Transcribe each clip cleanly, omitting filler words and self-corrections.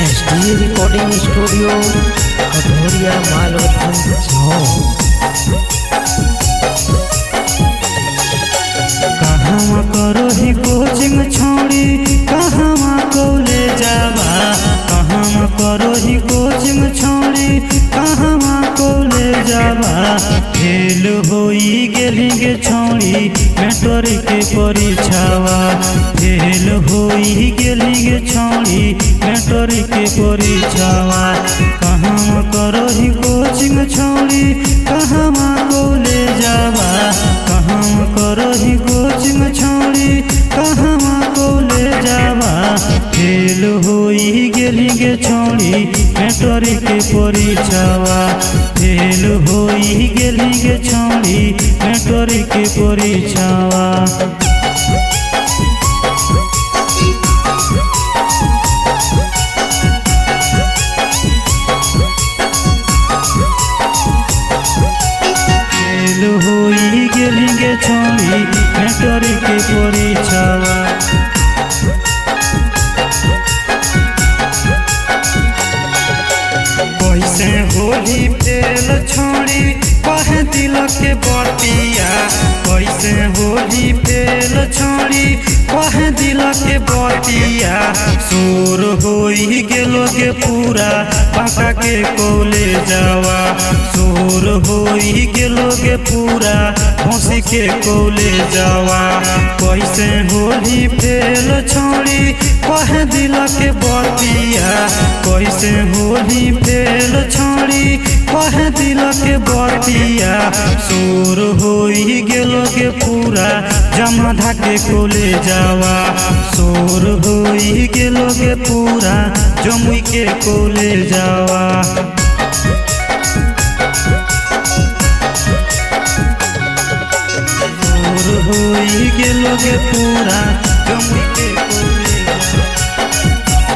SD recording studio कटोरिया मालवथन कहाँ करो ही coaching छोड़ी कहाँ कौले जावा कहाँ करो ही कोचिंग छोड़ी कहाँ कौले जावा फेल होई गेली गे छोड़ी मैट्रिक के परीक्षावा फेल होई गेली गे छोड़ी मैट्रिक के परीक्षावा कहाँ करो ही कोचिंग छोड़ी कहाँ कौले जावा कहाँ करो ही कोचिंग छोड़ी कहाँ कौले जावा फेल होई गेली गे छोड़ी मैट्रिक के परीक्षावा फेल होई गेली गे छोड़ी मैट्रिक के परीक्षावा होई गेली गे छोड़ी मैट्रिक के परीक्षावा कैसे होली फेल छोड़ी कह दिल के बतिया कैसे होली फेल छोड़ी कह दिल के बतिया शोर होई गेलो गे पूरा पका के कोले जावा शोर होई गेलो गे पूरा हंसी के कोले जावा कैसे होली फेल छोड़ी कह दिल के बतिया कैसे होली फेल छोड़ी कह दिल के बतिया शोर होई गेलो गे पूरा जमा धाके कोले जावा शोर होई गेलो गे पूरा जमुई के कोले जावा शोर होई गेलो गे पूरा जमुई के कोले जावा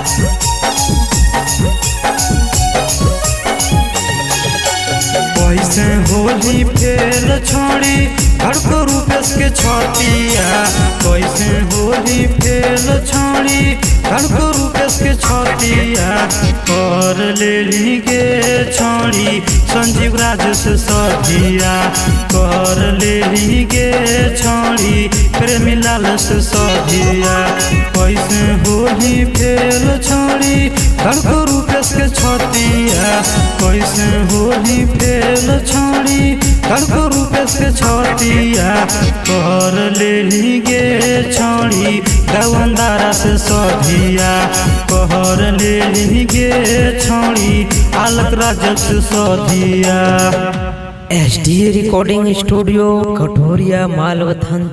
कैसे होली फेल छोड़ी हड़को रूपेश के छतिया कैसे होली फेल छोड़ी हड़को रूपेश के छतिया कर लेली गे छोड़ी संजीव राजेश सधिया कर लेली गे छोड़ी प्रेमी लाल से सधिया कैसे होली फेल छोड़ी हड़को रूपेश के छतिया कैसे होली फेल छोड़ी हड़को रूपेश के छतिया कर लेली गे छोड़ी दवंदारा से सधिया कर लेली गे छोड़ी आलक राजक से सधिया एसडी रिकॉर्डिंग स्टूडियो कटोरिया मालवथन